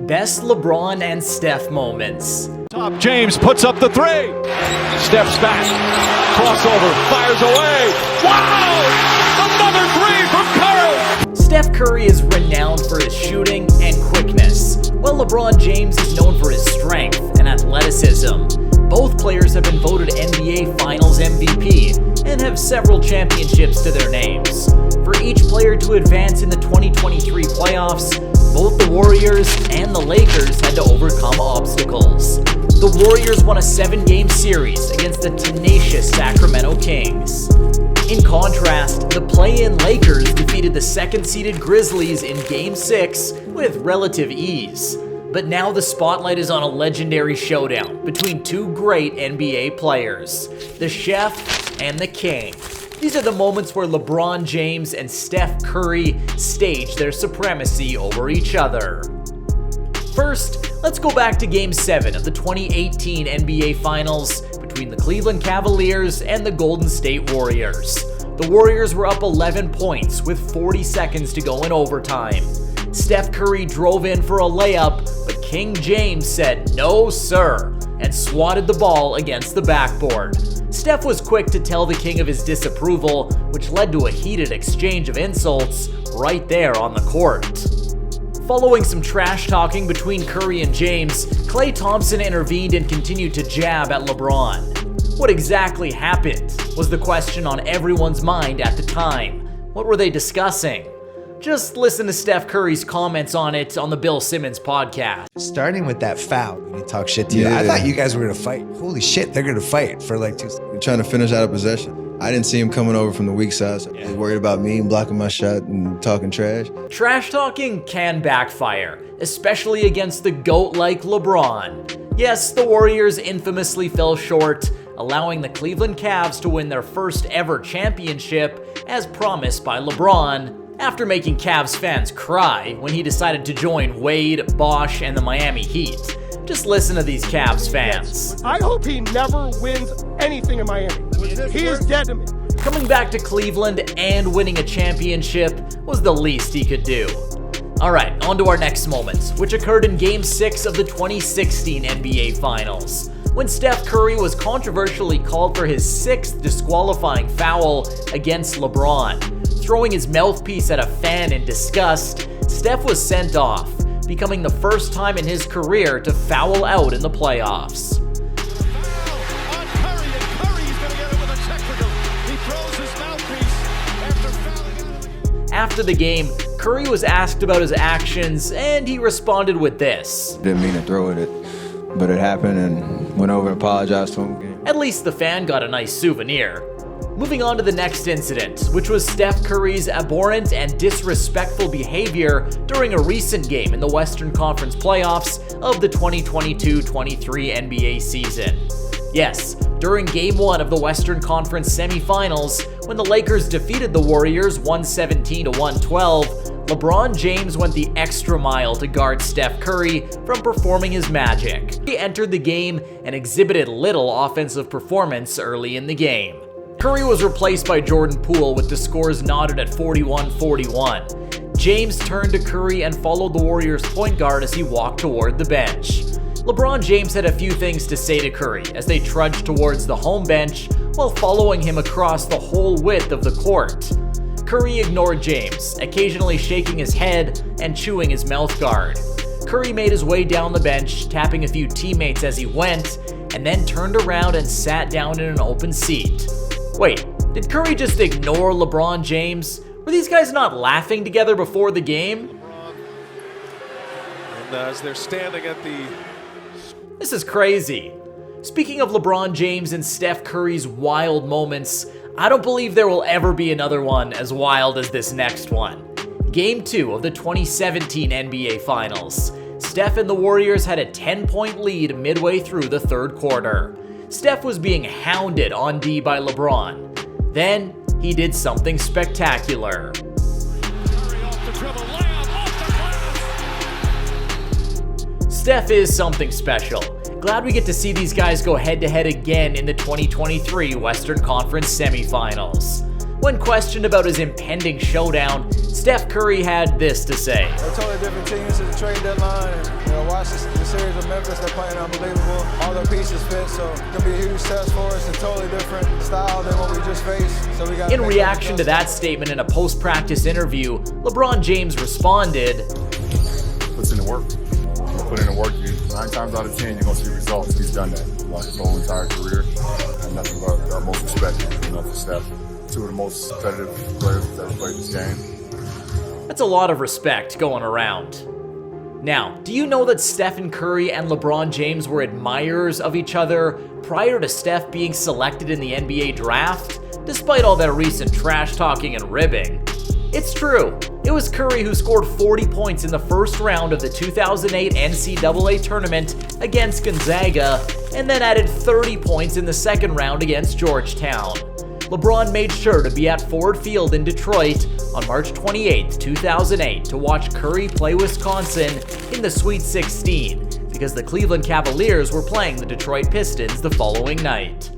Best LeBron and Steph moments. Top James puts up the three. Steps back. Crossover. Fires away. Wow! Another three from Curry. Steph Curry is renowned for his shooting and quickness, while LeBron James is known for his strength and athleticism. Both players have been voted NBA Finals MVP and have several championships to their names. For each player to advance in the 2023 playoffs, both the Warriors and the Lakers had to overcome obstacles. The Warriors won a 7-game series against the tenacious Sacramento Kings. In contrast, the play-in Lakers defeated the second-seeded Grizzlies in Game 6 with relative ease. But now the spotlight is on a legendary showdown between two great NBA players, the Chef and the King. These are the moments where LeBron James and Steph Curry stage their supremacy over each other. First, let's go back to Game 7 of the 2018 NBA Finals between the Cleveland Cavaliers and the Golden State Warriors. The Warriors were up 11 points with 40 seconds to go in overtime. Steph Curry drove in for a layup, but King James said no sir and swatted the ball against the backboard. Steph was quick to tell the King of his disapproval, which led to a heated exchange of insults right there on the court. Following some trash talking between Curry and James, Klay Thompson intervened and continued to jab at LeBron. What exactly happened was the question on everyone's mind at the time. What were they discussing? Just listen to Steph Curry's comments on it on the Bill Simmons podcast. Starting with that foul when he talked shit to you. I thought you guys were going to fight. Holy shit, they're going to fight for like 2 seconds. We're trying to finish out of possession. I didn't see him coming over from the weak side, so he was worried about me blocking my shot and talking trash. Trash talking can backfire, especially against the GOAT like LeBron. Yes, the Warriors infamously fell short, allowing the Cleveland Cavs to win their first ever championship as promised by LeBron, after making Cavs fans cry when he decided to join Wade, Bosh, and the Miami Heat. Just listen to these Cavs fans. I hope he never wins anything in Miami. He is dead to me. Coming back to Cleveland and winning a championship was the least he could do. Alright, on to our next moment, which occurred in Game 6 of the 2016 NBA Finals, when Steph Curry was controversially called for his 6th disqualifying foul against LeBron. Throwing his mouthpiece at a fan in disgust, Steph was sent off, becoming the first time in his career to foul out in the playoffs. Foul on Curry, and Curry's going to get it with a technical. He throws his mouthpiece after fouling out of the game. After the game, Curry was asked about his actions, and he responded with this. Didn't mean to throw it, but it happened, and went over and apologized to him. At least the fan got a nice souvenir. Moving on to the next incident, which was Steph Curry's abhorrent and disrespectful behavior during a recent game in the Western Conference playoffs of the 2022-23 NBA season. Yes, during Game 1 of the Western Conference Semifinals, when the Lakers defeated the Warriors 117-112, LeBron James went the extra mile to guard Steph Curry from performing his magic. He entered the game and exhibited little offensive performance early in the game. Curry was replaced by Jordan Poole with the scores knotted at 41-41. James turned to Curry and followed the Warriors' point guard as he walked toward the bench. LeBron James had a few things to say to Curry as they trudged towards the home bench while following him across the whole width of the court. Curry ignored James, occasionally shaking his head and chewing his mouth guard. Curry made his way down the bench, tapping a few teammates as he went, and then turned around and sat down in an open seat. Wait, did Curry just ignore LeBron James? Were these guys not laughing together before the game? And as they're standing at the... This is crazy. Speaking of LeBron James and Steph Curry's wild moments, I don't believe there will ever be another one as wild as this next one. Game 2 of the 2017 NBA Finals. Steph and the Warriors had a 10-point lead midway through the third quarter. Steph was being hounded on D by LeBron. Then, he did something spectacular. Steph is something special. Glad we get to see these guys go head-to-head again in the 2023 Western Conference Semifinals. When questioned about his impending showdown, Steph Curry had this to say. They're totally different teams at the trade deadline. Memphis, they're playing unbelievable. All their pieces fit, so it's going to be a huge test for us. A totally different style than what we just faced. So we got. In reaction to that statement in a post-practice interview, LeBron James responded, "Puts in the work. You put in the work. 9 times out of 10, you're going to see results. He's done that throughout his whole entire career. And nothing but the most respect for Steph. 2 of the most competitive players that have played this game." That's a lot of respect going around. Now, do you know that Stephen Curry and LeBron James were admirers of each other prior to Steph being selected in the NBA draft, despite all their recent trash talking and ribbing? It's true. It was Curry who scored 40 points in the first round of the 2008 NCAA tournament against Gonzaga, and then added 30 points in the second round against Georgetown. LeBron made sure to be at Ford Field in Detroit on March 28, 2008 to watch Curry play Wisconsin in the Sweet 16 because the Cleveland Cavaliers were playing the Detroit Pistons the following night.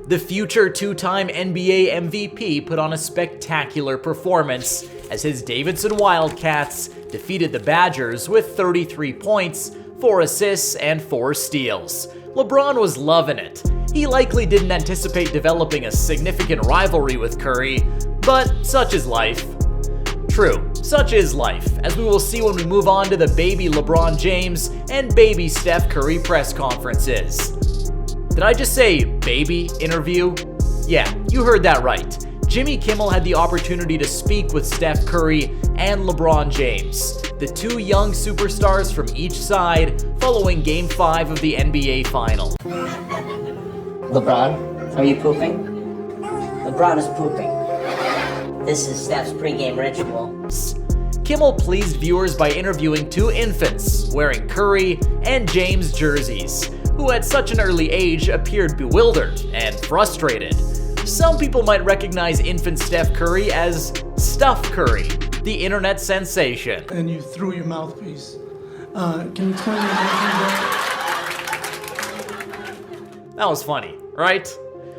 The future 2-time NBA MVP put on a spectacular performance as his Davidson Wildcats defeated the Badgers with 33 points, 4 assists, and 4 steals. LeBron was loving it. He likely didn't anticipate developing a significant rivalry with Curry, but such is life. True, such is life, as we will see when we move on to the baby LeBron James and baby Steph Curry press conferences. Did I just say baby interview? Yeah, you heard that right. Jimmy Kimmel had the opportunity to speak with Steph Curry and LeBron James, the 2 young superstars from each side, following Game 5 of the NBA Finals. LeBron, are you pooping? LeBron is pooping. This is Steph's pregame ritual. Kimmel pleased viewers by interviewing 2 infants wearing Curry and James jerseys, who at such an early age appeared bewildered and frustrated. Some people might recognize infant Steph Curry as Stuff Curry, the internet sensation. And you threw your mouthpiece. Can you explain that? That was funny, right?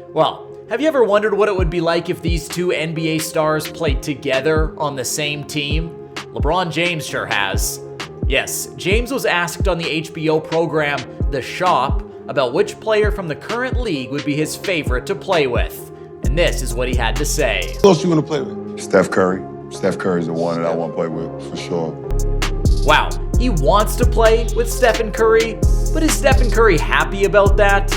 Well, have you ever wondered what it would be like if these 2 NBA stars played together on the same team? LeBron James sure has. Yes, James was asked on the HBO program The Shop about which player from the current league would be his favorite to play with. And this is what he had to say. Who else you want to play with? Steph Curry. Steph Curry is the one that I want to play with, for sure. Wow, he wants to play with Stephen Curry, but is Stephen Curry happy about that?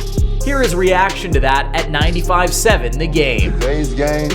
Here is reaction to that at 95.7 The Game. Today's game,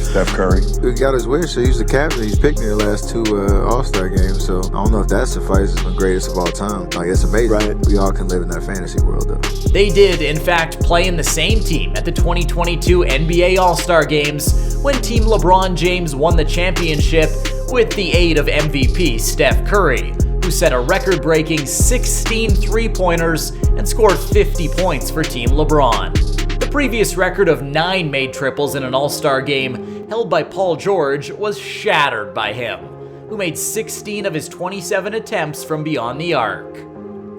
Steph Curry. He got his wish, so he's the captain. He's picked me the last 2 All-Star games, so I don't know if that suffices as the greatest of all time. Like, it's amazing. Right. We all can live in that fantasy world, though. They did, in fact, play in the same team at the 2022 NBA All-Star Games when Team LeBron James won the championship with the aid of MVP Steph Curry, who set a record-breaking 16 three-pointers and scored 50 points for Team LeBron. The previous record of 9 made triples in an All-Star game held by Paul George was shattered by him, who made 16 of his 27 attempts from beyond the arc.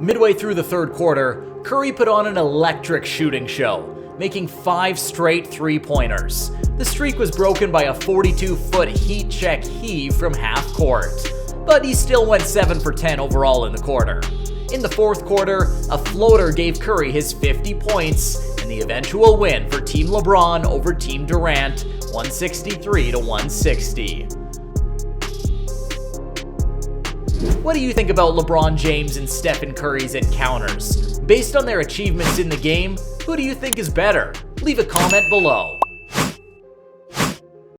Midway through the third quarter, Curry put on an electric shooting show, making 5 straight three-pointers. The streak was broken by a 42-foot heat check heave from half court, but he still went 7 for 10 overall in the quarter. In the fourth quarter, a floater gave Curry his 50 points and the eventual win for Team LeBron over Team Durant, 163-160. What do you think about LeBron James and Stephen Curry's encounters? Based on their achievements in the game, who do you think is better? Leave a comment below.